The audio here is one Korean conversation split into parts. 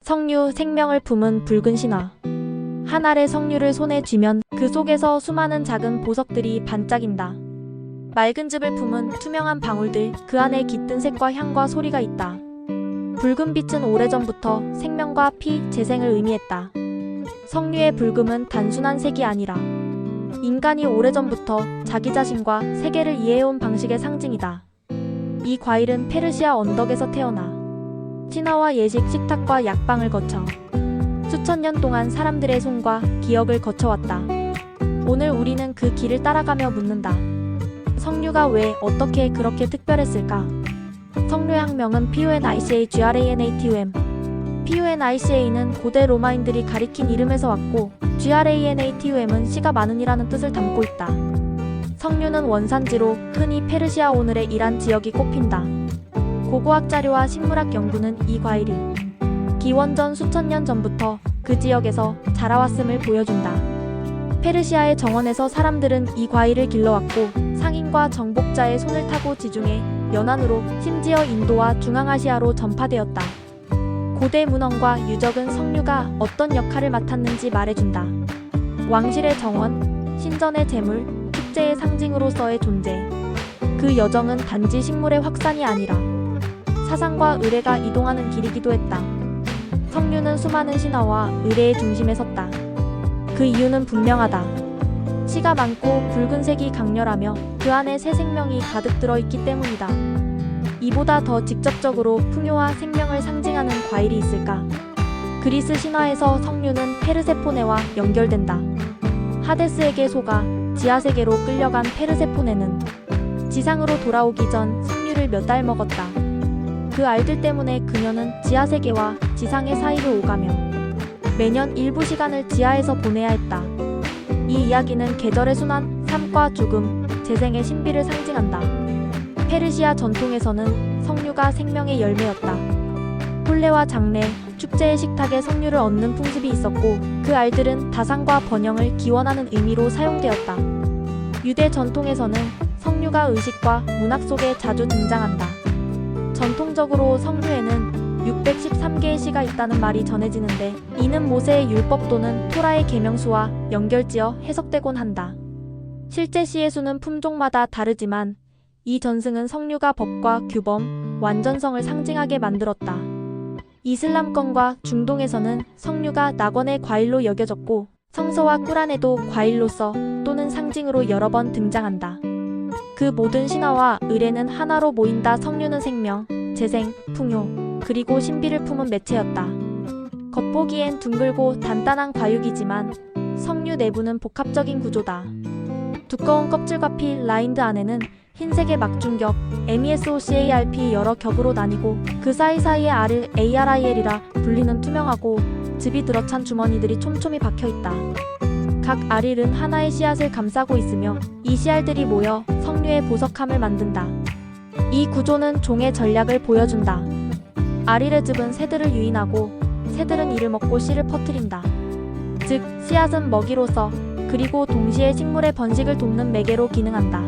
석류, 생명을 품은 붉은 신화. 한 알의 석류를 손에 쥐면 그 속에서 수많은 작은 보석들이 반짝인다. 맑은 즙을 품은 투명한 방울들, 그 안에 깃든 색과 향과 소리가 있다. 붉은 빛은 오래전부터 생명과 피, 재생을 의미했다. 석류의 붉음은 단순한 색이 아니라 인간이 오래전부터 자기 자신과 세계를 이해해온 방식의 상징이다. 이 과일은 페르시아 언덕에서 태어나 신화와 예식, 식탁과 약방을 거쳐 수천 년 동안 사람들의 손과 기억을 거쳐왔다. 오늘 우리는 그 길을 따라가며 묻는다. 석류가 왜, 어떻게 그렇게 특별했을까? 석류의 학명은 PUNICA-GRANATUM. PUNICA는 고대 로마인들이 가리킨 이름에서 왔고, GRANATUM은 씨가 많은이라는 뜻을 담고 있다. 석류는 원산지로 흔히 페르시아 오늘의 이란 지역이 꼽힌다. 고고학 자료와 식물학 연구는 이 과일이 기원전 수천 년 전부터 그 지역에서 자라왔음을 보여준다. 페르시아의 정원에서 사람들은 이 과일을 길러왔고, 상인과 정복자의 손을 타고 지중해, 연안으로, 심지어 인도와 중앙아시아로 전파되었다. 고대 문헌과 유적은 석류가 어떤 역할을 맡았는지 말해준다. 왕실의 정원, 신전의 제물, 축제의 상징으로서의 존재. 그 여정은 단지 식물의 확산이 아니라 사상과 의례가 이동하는 길이기도 했다. 석류는 수많은 신화와 의례의 중심에 섰다. 그 이유는 분명하다. 씨가 많고 붉은색이 강렬하며 그 안에 새 생명이 가득 들어있기 때문이다. 이보다 더 직접적으로 풍요와 생명을 상징하는 과일이 있을까? 그리스 신화에서 석류는 페르세포네와 연결된다. 하데스에게 속아 지하세계로 끌려간 페르세포네는 지상으로 돌아오기 전 석류를 몇 달 먹었다. 그 알들 때문에 그녀는 지하세계와 지상의 사이를 오가며 매년 일부 시간을 지하에서 보내야 했다. 이 이야기는 계절의 순환, 삶과 죽음, 재생의 신비를 상징한다. 페르시아 전통에서는 석류가 생명의 열매였다. 혼례와 장례, 축제의 식탁에 석류를 얹는 풍습이 있었고, 그 알들은 다상과 번영을 기원하는 의미로 사용되었다. 유대 전통에서는 석류가 의식과 문학 속에 자주 등장한다. 전통적으로 석류에는 613개의 시가 있다는 말이 전해지는데, 이는 모세의 율법 또는 토라의 계명수와 연결지어 해석되곤 한다. 실제 시의 수는 품종마다 다르지만 이 전승은 석류가 법과 규범, 완전성을 상징하게 만들었다. 이슬람권과 중동에서는 석류가 낙원의 과일로 여겨졌고, 성서와 꾸란에도 과일로서 또는 상징으로 여러 번 등장한다. 그 모든 신화와 의례는 하나로 모인다. 석류는 생명, 재생, 풍요, 그리고 신비를 품은 매체였다. 겉보기엔 둥글고 단단한 과육이지만 석류 내부는 복합적인 구조다. 두꺼운 껍질과 피, 라인드 안에는 흰색의 막중겹, MESOCARP 여러 겹으로 나뉘고, 그 사이사이에 알을 ARIL이라 불리는 투명하고 즙이 들어찬 주머니들이 촘촘히 박혀있다. 각 알일은 하나의 씨앗을 감싸고 있으며 이 씨알들이 모여 석류의 보석함을 만든다. 이 구조는 종의 전략을 보여준다. 알일의 즙은 새들을 유인하고 새들은 이를 먹고 씨를 퍼뜨린다. 즉, 씨앗은 먹이로서 그리고 동시에 식물의 번식을 돕는 매개로 기능한다.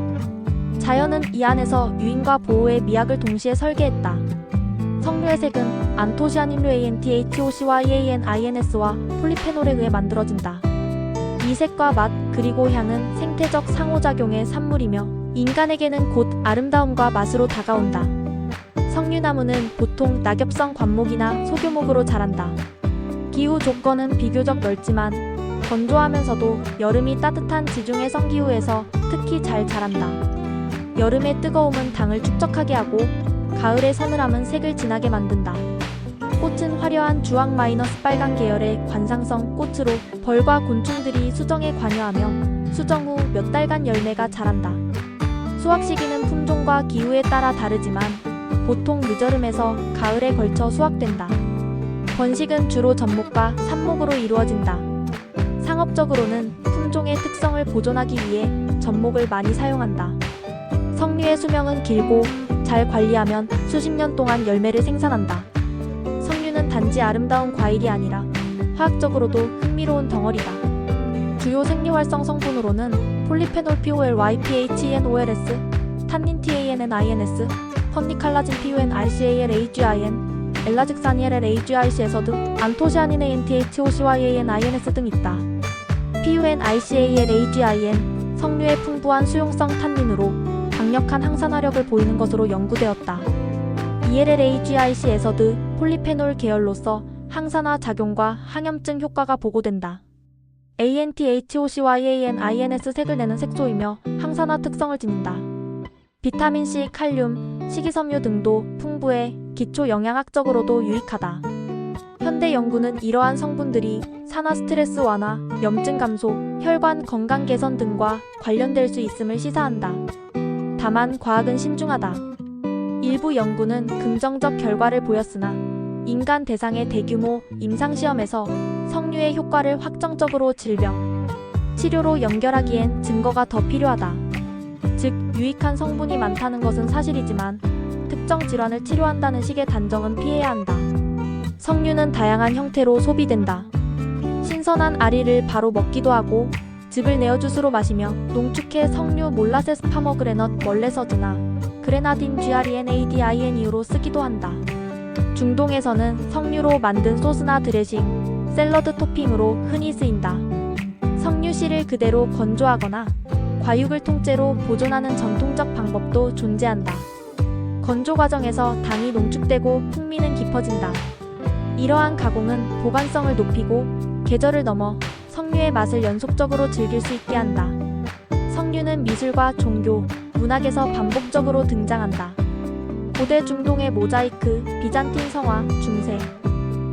자연은 이 안에서 유인과 보호의 미학을 동시에 설계했다. 석류의 색은 안토시아닌류 ANTHOC와 EANINS와 폴리페놀에 의해 만들어진다. 이 색과 맛, 그리고 향은 생태적 상호작용의 산물이며 인간에게는 곧 아름다움과 맛으로 다가온다. 석류나무는 보통 낙엽성 관목이나 소규목으로 자란다. 기후 조건은 비교적 넓지만 건조하면서도 여름이 따뜻한 지중해 성기후에서 특히 잘 자란다. 여름의 뜨거움은 당을 축적하게 하고 가을의 서늘함은 색을 진하게 만든다. 꽃은 화려한 주황 마이너스 빨간 계열의 관상성 꽃으로 벌과 곤충들이 수정에 관여하며 수정 후 몇 달간 열매가 자란다. 수확 시기는 품종과 기후에 따라 다르지만 보통 늦여름에서 가을에 걸쳐 수확된다. 번식은 주로 접목과 삽목으로 이루어진다. 상업적으로는 품종의 특성을 보존하기 위해 접목을 많이 사용한다. 석류의 수명은 길고 잘 관리하면 수십 년 동안 열매를 생산한다. 석류는 단지 아름다운 과일이 아니라 화학적으로도 흥미로운 덩어리다. 주요 생리활성 성분으로는 폴리페놀 POLY, PHENOLS, 탄닌 TANNINS, 퍼니칼라진 PUN, RCAL, AGIN, 엘라직사니엘LAGIC에서도 안토시아닌 ANTHOCYANINS 등 있다. PUNICALAGIN 석류의 풍부한 수용성 탄닌으로 강력한 항산화력을 보이는 것으로 연구되었다. ELLAGIC에서도 폴리페놀 계열로서 항산화 작용과 항염증 효과가 보고된다. ANTHOCYANINS 색을 내는 색소이며 항산화 특성을 지닌다. 비타민C, 칼륨, 식이섬유 등도 풍부해 기초 영양학적으로도 유익하다. 현대 연구는 이러한 성분들이 산화 스트레스 완화, 염증 감소, 혈관 건강 개선 등과 관련될 수 있음을 시사한다. 다만 과학은 신중하다. 일부 연구는 긍정적 결과를 보였으나 인간 대상의 대규모 임상시험에서 석류의 효과를 확정적으로 질병, 치료로 연결하기엔 증거가 더 필요하다. 즉, 유익한 성분이 많다는 것은 사실이지만 특정 질환을 치료한다는 식의 단정은 피해야 한다. 석류는 다양한 형태로 소비된다. 신선한 아리를 바로 먹기도 하고 즙을 내어 주스로 마시며 농축해 석류 몰라세스 파머그레넛 멀레서즈나 그레나딘 GRENADIN으로 쓰기도 한다. 중동에서는 석류로 만든 소스나 드레싱, 샐러드 토핑으로 흔히 쓰인다. 석류씨를 그대로 건조하거나 과육을 통째로 보존하는 전통적 방법도 존재한다. 건조 과정에서 당이 농축되고 풍미는 깊어진다. 이러한 가공은 보관성을 높이고 계절을 넘어 석류의 맛을 연속적으로 즐길 수 있게 한다. 석류는 미술과 종교, 문학에서 반복적으로 등장한다. 고대 중동의 모자이크, 비잔틴 성화, 중세,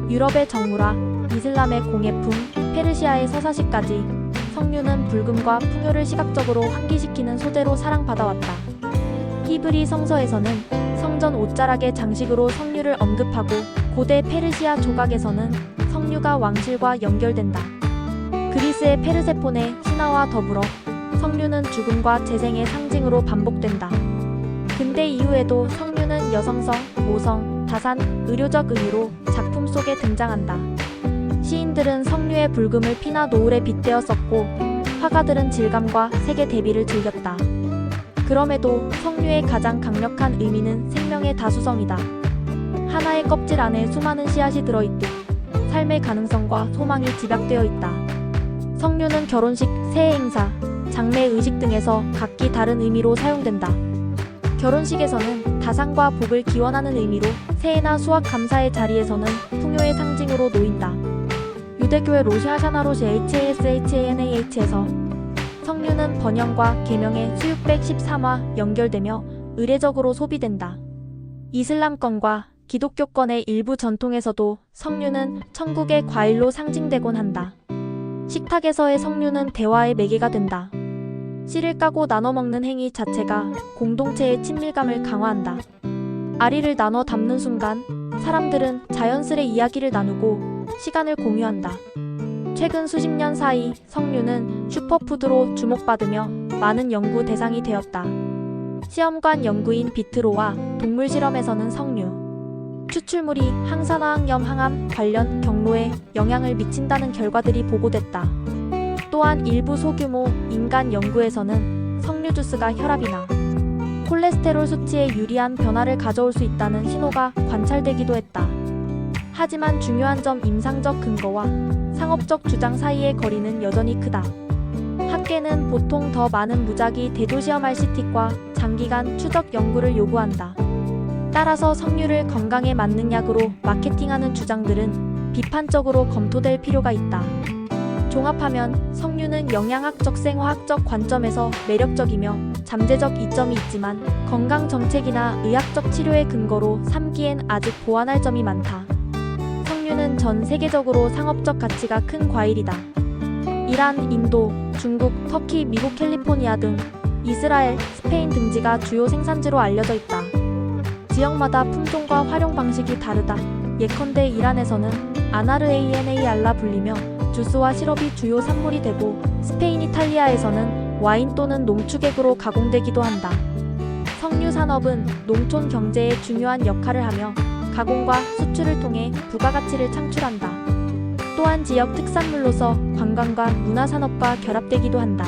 유럽의 정물화, 이슬람의 공예품, 페르시아의 서사시까지 석류는 붉음과 풍요를 시각적으로 환기시키는 소재로 사랑받아왔다. 히브리 성서에서는 성전 옷자락의 장식으로 석류를 언급하고 고대 페르시아 조각에서는 석류가 왕실과 연결된다. 그리스의 페르세포네 신화와 더불어 석류는 죽음과 재생의 상징으로 반복된다. 근대 이후에도 석류는 여성성, 모성, 다산, 의료적 의미로 작품 속에 등장한다. 시인들은 석류의 붉음을 피나 노을에 빗대어 썼고 화가들은 질감과 색의 대비를 즐겼다. 그럼에도 석류의 가장 강력한 의미는 생명의 다수성이다. 하나의 껍질 안에 수많은 씨앗이 들어있듯 삶의 가능성과 소망이 집약되어 있다. 석류는 결혼식, 새해 행사, 장례 의식 등에서 각기 다른 의미로 사용된다. 결혼식에서는 다산과 복을 기원하는 의미로 새해나 수확 감사의 자리에서는 풍요의 상징으로 놓인다. 유대교의 로시 하샤나로시 HASHANAH에서 석류는 번영과 계명의 수육백 13화 연결되며 의례적으로 소비된다. 이슬람권과 기독교권의 일부 전통에서도 석류는 천국의 과일로 상징되곤 한다. 식탁에서의 석류는 대화의 매개가 된다. 씨를 까고 나눠 먹는 행위 자체가 공동체의 친밀감을 강화한다. 아리를 나눠 담는 순간 사람들은 자연스레 이야기를 나누고 시간을 공유한다. 최근 수십 년 사이 석류는 슈퍼푸드로 주목받으며 많은 연구 대상이 되었다. 시험관 연구인 비트로와 동물 실험에서는 석류 추출물이 항산화학염 항암 관련 경로에 영향을 미친다는 결과들이 보고됐다. 또한 일부 소규모 인간 연구에서는 석류 주스가 혈압이나 콜레스테롤 수치에 유리한 변화를 가져올 수 있다는 신호가 관찰되기도 했다. 하지만 중요한 점 임상적 근거와 상업적 주장 사이의 거리는 여전히 크다. 학계는 보통 더 많은 무작위 대조시험 RCT과 장기간 추적 연구를 요구한다. 따라서 석류를 건강에 맞는 약으로 마케팅하는 주장들은 비판적으로 검토될 필요가 있다. 종합하면 석류는 영양학적 생화학적 관점에서 매력적이며 잠재적 이점이 있지만 건강 정책이나 의학적 치료의 근거로 삼기엔 아직 보완할 점이 많다. 석류는 전 세계적으로 상업적 가치가 큰 과일이다. 이란, 인도, 중국, 터키, 미국, 캘리포니아 등 이스라엘, 스페인 등지가 주요 생산지로 알려져 있다. 지역마다 품종과 활용 방식이 다르다. 예컨대 이란에서는 아나르ANA알라 불리며 주스와 시럽이 주요 산물이 되고 스페인, 이탈리아에서는 와인 또는 농축액으로 가공되기도 한다. 석류 산업은 농촌 경제에 중요한 역할을 하며 가공과 수출을 통해 부가가치를 창출한다. 또한 지역 특산물로서 관광과 문화산업과 결합되기도 한다.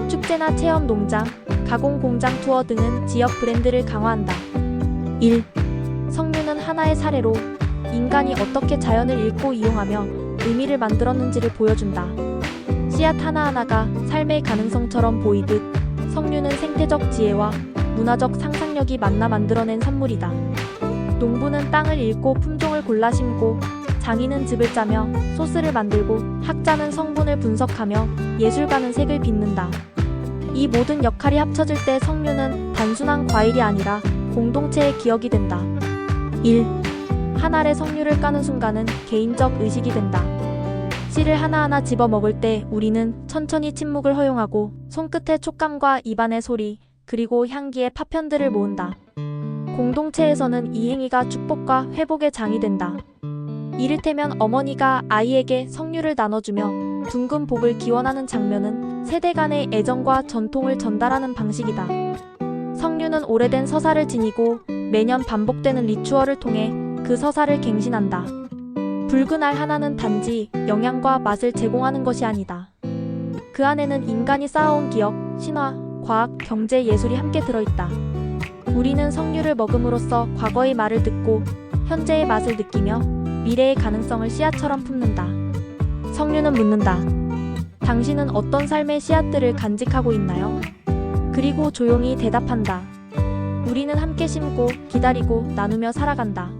축제나 체험 농장, 가공 공장 투어 등은 지역 브랜드를 강화한다. 1. 석류는 하나의 사례로 인간이 어떻게 자연을 읽고 이용하며 의미를 만들었는지를 보여준다. 씨앗 하나하나가 삶의 가능성처럼 보이듯 석류는 생태적 지혜와 문화적 상상력이 만나 만들어낸 산물이다. 농부는 땅을 읽고 품종을 골라 심고, 장인은 즙을 짜며 소스를 만들고, 학자는 성분을 분석하며 예술가는 색을 빚는다. 이 모든 역할이 합쳐질 때 석류는 단순한 과일이 아니라 공동체의 기억이 된다. 1. 한 알의 석류를 까는 순간은 개인적 의식이 된다. 씨를 하나하나 집어 먹을 때 우리는 천천히 침묵을 허용하고 손끝의 촉감과 입안의 소리, 그리고 향기의 파편들을 모은다. 공동체에서는 이 행위가 축복과 회복의 장이 된다. 이를테면 어머니가 아이에게 석류를 나눠주며 둥근 복을 기원하는 장면은 세대 간의 애정과 전통을 전달하는 방식이다. 석류는 오래된 서사를 지니고 매년 반복되는 리추얼을 통해 그 서사를 갱신한다. 붉은 알 하나는 단지 영양과 맛을 제공하는 것이 아니다. 그 안에는 인간이 쌓아온 기억, 신화, 과학, 경제, 예술이 함께 들어있다. 우리는 석류를 먹음으로써 과거의 말을 듣고 현재의 맛을 느끼며 미래의 가능성을 씨앗처럼 품는다. 석류는 묻는다. 당신은 어떤 삶의 씨앗들을 간직하고 있나요? 그리고 조용히 대답한다. 우리는 함께 심고 기다리고 나누며 살아간다.